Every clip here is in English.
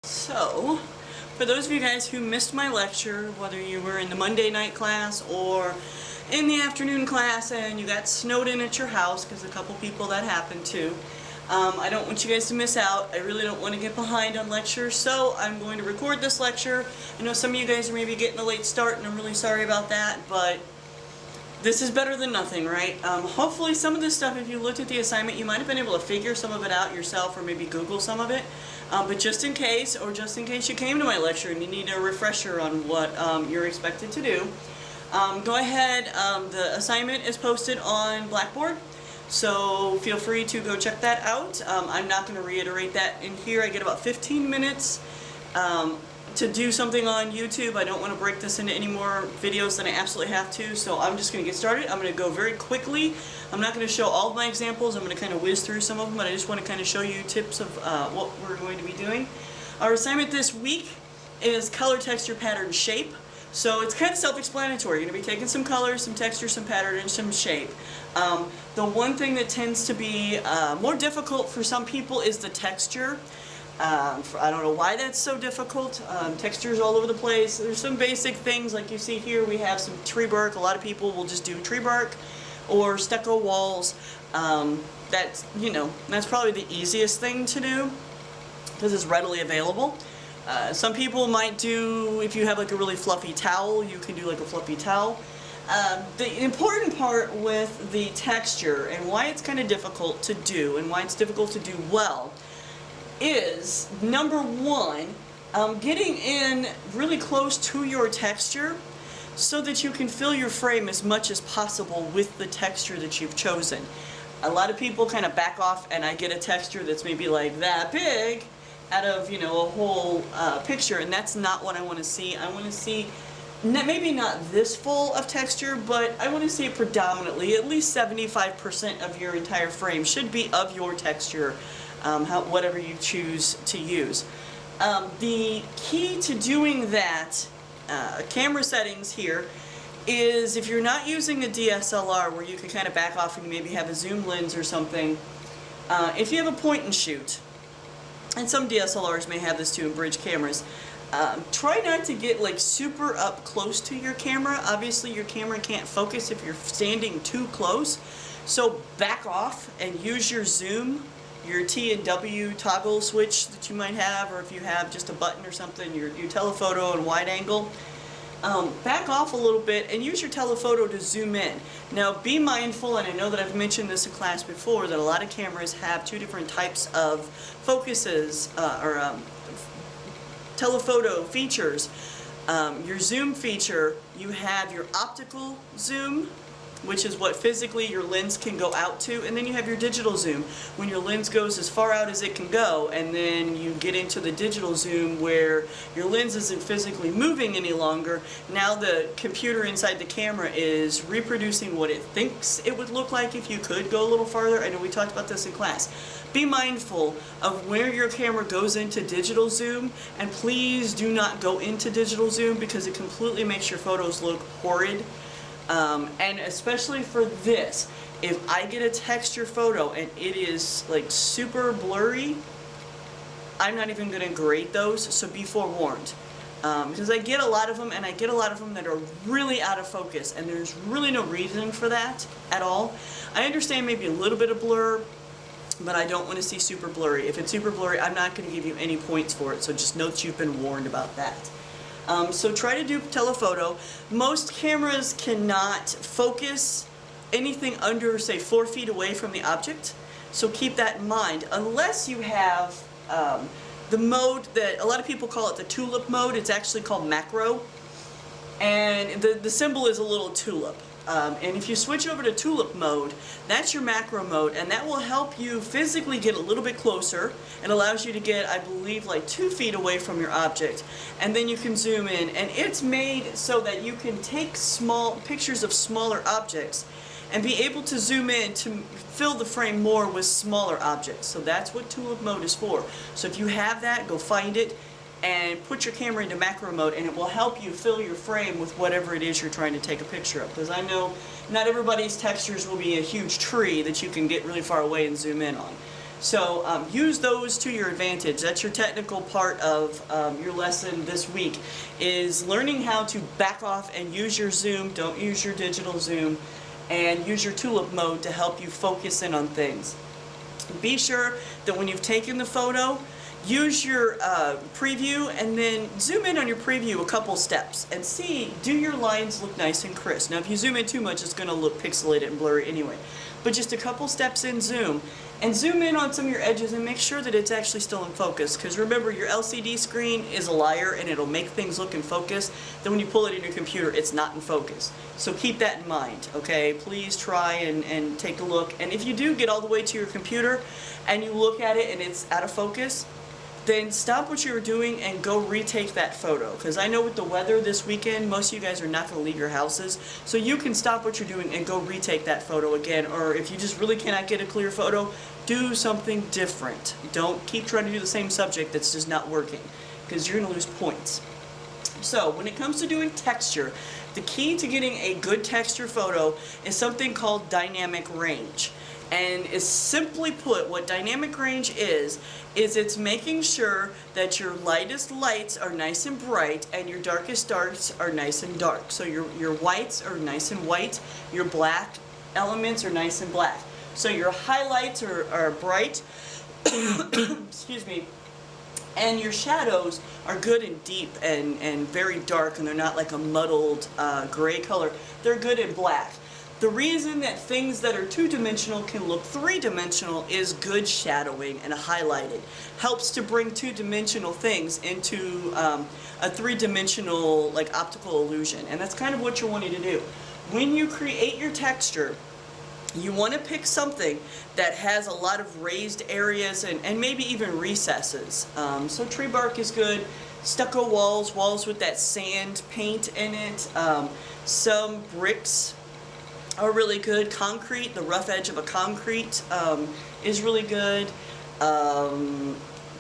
So, for those of you guys who missed my lecture, whether you were in the Monday night class or in the afternoon class and you got snowed in at your house, because a couple people that happened to, I don't want you guys to miss out. I really don't want to get behind on lectures, so I'm going to record this lecture. I know some of you guys are maybe getting a late start, and I'm really sorry about that, but this is better than nothing, right? Hopefully some of this stuff, if you looked at the assignment, you might have been able to figure some of it out yourself or maybe Google some of it. But just in case, or just in case you came to my lecture and you need a refresher on what you're expected to do, go ahead. The assignment is posted on Blackboard, so feel free to go check that out. I'm not going to reiterate that in here. I get about 15 minutes to do something on YouTube. I don't want to break this into any more videos than I absolutely have to, so I'm just going to get started. I'm going to go very quickly. I'm not going to show all of my examples. I'm going to kind of whiz through some of them, but I just want to kind of show you tips of what we're going to be doing. Our assignment this week is color, texture, pattern, shape. So it's kind of self-explanatory. You're going to be taking some color, some texture, some pattern, and some shape. The one thing that tends to be more difficult for some people is the texture. I don't know why that's so difficult. Textures all over the place. There's some basic things like you see here. We have some tree bark. A lot of people will just do tree bark or stucco walls. That's probably the easiest thing to do because it's readily available. Some people might do, if you have like a really fluffy towel, you can do like a fluffy towel. The important part with the texture and why it's kind of difficult to do and why it's difficult to do well is, number one, getting in really close to your texture so that you can fill your frame as much as possible with the texture that you've chosen. A lot of people kind of back off and I get a texture that's maybe like that big out of, a whole picture, and that's not what I want to see. I want to see maybe not this full of texture, but I want to see it predominantly, at least 75% of your entire frame should be of your texture. Whatever you choose to use. The key to doing that, camera settings here, is if you're not using a DSLR where you can kind of back off and maybe have a zoom lens or something, if you have a point and shoot, and some DSLRs may have this too in bridge cameras, try not to get like super up close to your camera. Obviously your camera can't focus if you're standing too close, so back off and use your zoom, your T and W toggle switch that you might have, or if you have just a button or something, your telephoto and wide angle. Back off a little bit and use your telephoto to zoom in. Now be mindful, and I know that I've mentioned this in class before, that a lot of cameras have two different types of focuses or telephoto features. Your zoom feature, you have your optical zoom, which is what physically your lens can go out to, and then you have your digital zoom, when your lens goes as far out as it can go, and then you get into the digital zoom where your lens isn't physically moving any longer. Now the computer inside the camera is reproducing what it thinks it would look like if you could go a little farther. I know we talked about this in class. Be mindful of where your camera goes into digital zoom, and please do not go into digital zoom because it completely makes your photos look horrid. And especially for this, if I get a texture photo and it is like super blurry, I'm not even going to grade those, so be forewarned. Because I get a lot of them, and I get a lot of them that are really out of focus, and there's really no reason for that at all. I understand maybe a little bit of blur, but I don't want to see super blurry. If it's super blurry, I'm not going to give you any points for it, so just note that you've been warned about that. So try to do telephoto. Most cameras cannot focus anything under, say, 4 feet away from the object, so keep that in mind. Unless you have the mode that a lot of people call it the tulip mode. It's actually called macro, and the symbol is a little tulip. And if you switch over to tulip mode, that's your macro mode, and that will help you physically get a little bit closer. It allows you to get, I believe, like 2 feet away from your object, and then you can zoom in. And it's made so that you can take small pictures of smaller objects and be able to zoom in to fill the frame more with smaller objects. So that's what tulip mode is for. So if you have that, go find it and put your camera into macro mode, and it will help you fill your frame with whatever it is you're trying to take a picture of. Because I know not everybody's textures will be a huge tree that you can get really far away and zoom in on. So use those to your advantage. That's your technical part of your lesson this week, is learning how to back off and use your zoom. Don't use your digital zoom, and use your tulip mode to help you focus in on things. Be sure that when you've taken the photo, use your preview and then zoom in on your preview a couple steps and see, do your lines look nice and crisp? Now if you zoom in too much, it's going to look pixelated and blurry anyway. But just a couple steps in zoom, and zoom in on some of your edges and make sure that it's actually still in focus, because remember, your LCD screen is a liar and it'll make things look in focus. Then when you pull it in your computer, it's not in focus. So keep that in mind, okay? Please try and take a look. And if you do get all the way to your computer and you look at it and it's out of focus, then stop what you were doing and go retake that photo. Because I know with the weather this weekend, most of you guys are not going to leave your houses. So you can stop what you're doing and go retake that photo again. Or if you just really cannot get a clear photo, do something different. Don't keep trying to do the same subject that's just not working, because you're going to lose points. So when it comes to doing texture, the key to getting a good texture photo is something called dynamic range. And is simply put, what dynamic range is it's making sure that your lightest lights are nice and bright and your darkest darks are nice and dark. So your whites are nice and white, your black elements are nice and black. So your highlights are bright, excuse me, and your shadows are good and deep and very dark, and they're not like a muddled gray color. They're good and black. The reason that things that are two-dimensional can look three-dimensional is good shadowing and highlighting. Helps to bring two-dimensional things into a three-dimensional like optical illusion, and that's kind of what you're wanting to do. When you create your texture, you want to pick something that has a lot of raised areas and maybe even recesses. So tree bark is good, stucco walls with that sand paint in it, some bricks are really good. Concrete, the rough edge of a concrete is really good.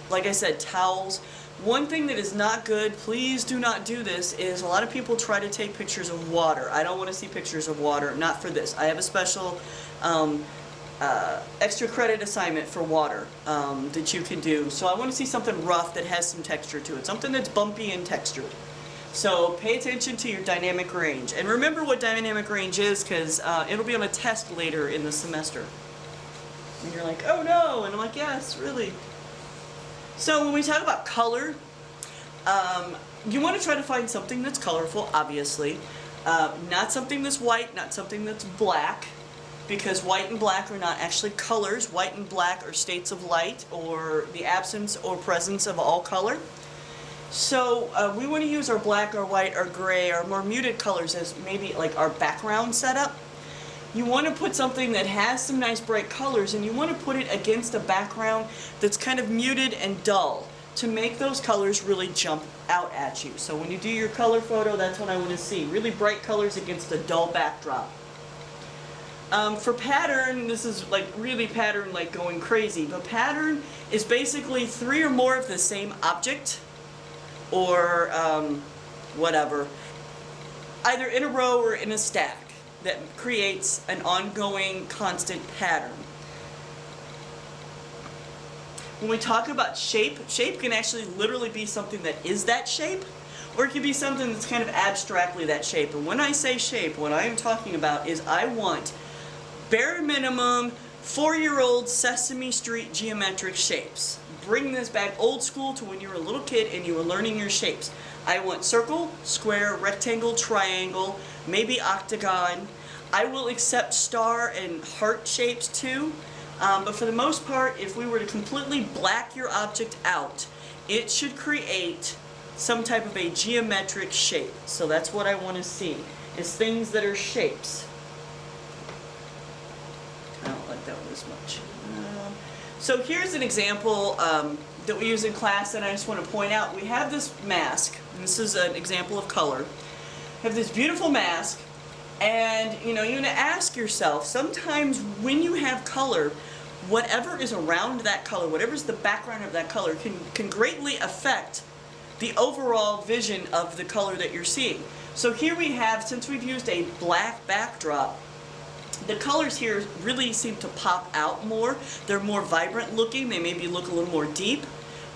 Like I said, towels. One thing that is not good, please do not do this, is a lot of people try to take pictures of water. I don't want to see pictures of water, not for this. I have a special extra credit assignment for water that you can do. So I want to see something rough that has some texture to it, something that's bumpy and textured. So pay attention to your dynamic range. And remember what dynamic range is, because it'll be on a test later in the semester. And you're like, oh no, and I'm like, yes, really. So when we talk about color, you want to try to find something that's colorful, obviously. Not something that's white, not something that's black, because white and black are not actually colors. White and black are states of light, or the absence or presence of all color. So we want to use our black, our white, our gray, our more muted colors as maybe like our background setup. You want to put something that has some nice bright colors, and you want to put it against a background that's kind of muted and dull to make those colors really jump out at you. So when you do your color photo, that's what I want to see. Really bright colors against a dull backdrop. For pattern, this is like really pattern like going crazy, but pattern is basically 3 or more of the same object, or whatever, either in a row or in a stack, that creates an ongoing constant pattern. When we talk about shape, shape can actually literally be something that is that shape, or it can be something that's kind of abstractly that shape. And when I say shape, what I am talking about is I want bare minimum 4-year-old Sesame Street geometric shapes. Bring this back old school to when you were a little kid and you were learning your shapes. I want circle, square, rectangle, triangle, maybe octagon. I will accept star and heart shapes too. But for the most part, if we were to completely black your object out, it should create some type of a geometric shape. So that's what I want to see, is things that are shapes. I don't like that one as much. So here's an example that we use in class, and I just want to point out, we have this mask, and this is an example of color. We have this beautiful mask, and you know, you're going to ask yourself, sometimes when you have color, whatever is around that color, whatever's the background of that color, can greatly affect the overall vision of the color that you're seeing. So here we have, since we've used a black backdrop, The colors here really seem to pop out more. They're more vibrant looking. They maybe look a little more deep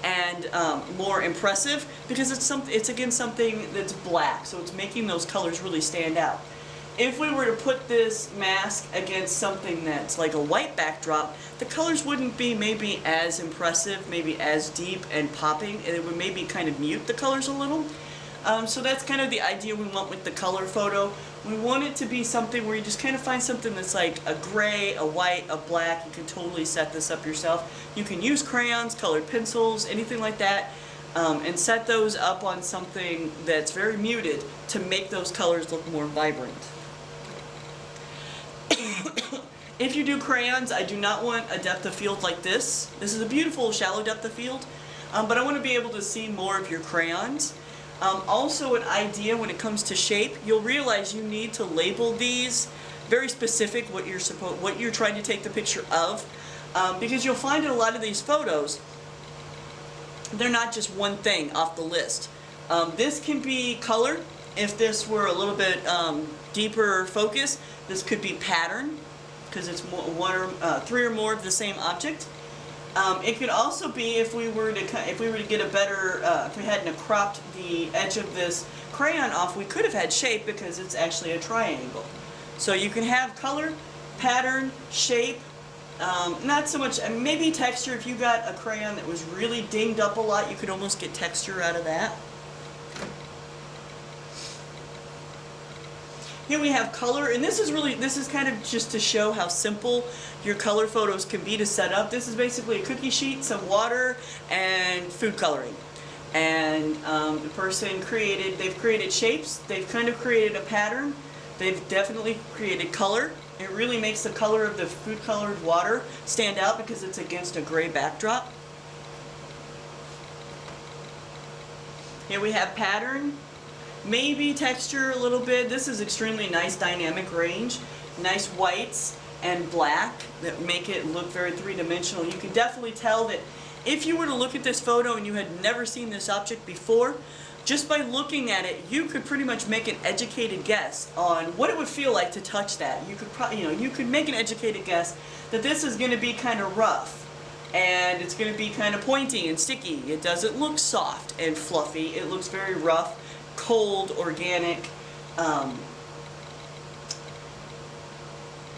and more impressive because it's again something that's black, so it's making those colors really stand out. If we were to put this mask against something that's like a white backdrop, the colors wouldn't be maybe as impressive, maybe as deep and popping, and it would maybe kind of mute the colors a little. So that's kind of the idea we want with the color photo. We want it to be something where you just kind of find something that's like a gray, a white, a black. You can totally set this up yourself. You can use crayons, colored pencils, anything like that, and set those up on something that's very muted to make those colors look more vibrant. If you do crayons, I do not want a depth of field like this. This is a beautiful shallow depth of field, but I want to be able to see more of your crayons. Also an idea when it comes to shape, you'll realize you need to label these very specific what you're trying to take the picture of, because you'll find in a lot of these photos they're not just one thing off the list. This can be color. If this were a little bit deeper focus, this could be pattern because it's three or more of the same object. It could also be if we were to get a better, if we hadn't cropped the edge of this crayon off, we could have had shape because it's actually a triangle. So you can have color, pattern, shape, not so much, maybe texture. If you got a crayon that was really dinged up a lot, you could almost get texture out of that. Here we have color, and this is kind of just to show how simple your color photos can be to set up. This is basically a cookie sheet, some water, and food coloring. And the person they've created shapes, they've kind of created a pattern, they've definitely created color. It really makes the color of the food colored water stand out because it's against a gray backdrop. Here we have pattern. Maybe texture a little bit. This is extremely nice dynamic range. Nice whites and black that make it look very three-dimensional. You can definitely tell that if you were to look at this photo and you had never seen this object before, just by looking at it, you could pretty much make an educated guess on what it would feel like to touch that. You could you could make an educated guess that this is going to be kind of rough and it's going to be kind of pointy and sticky. It doesn't look soft and fluffy. It looks very rough, cold, organic,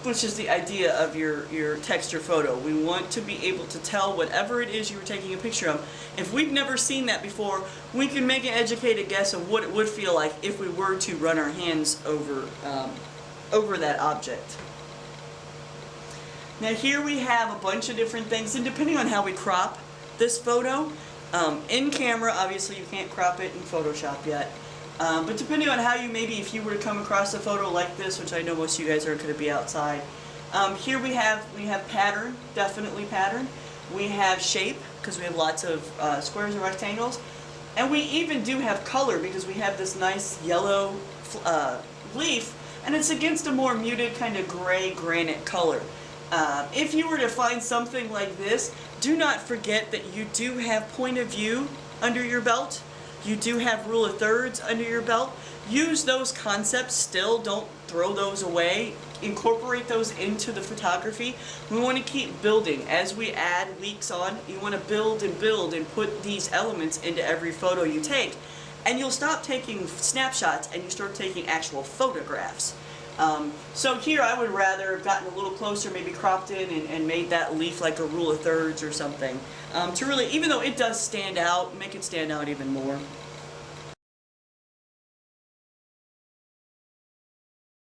which is the idea of your texture photo. We want to be able to tell whatever it is you were taking a picture of. If we've never seen that before, we can make an educated guess of what it would feel like if we were to run our hands over that object. Now here we have a bunch of different things, and depending on how we crop this photo, in camera, obviously you can't crop it in Photoshop yet. But depending on how if you were to come across a photo like this, which I know most of you guys are going to be outside, here we have pattern, definitely pattern. We have shape, because we have lots of squares and rectangles. And we even do have color, because we have this nice yellow leaf, and it's against a more muted kind of gray granite color. If you were to find something like this, do not forget that you do have point of view under your belt. You do have rule of thirds under your belt. Use those concepts still. Don't throw those away. Incorporate those into the photography. We want to keep building. As we add weeks on, you want to build and build and put these elements into every photo you take. And you'll stop taking snapshots and you start taking actual photographs. So here I would rather have gotten a little closer, maybe cropped in and made that leaf like a rule of thirds or something. To really, even though it does stand out, make it stand out even more.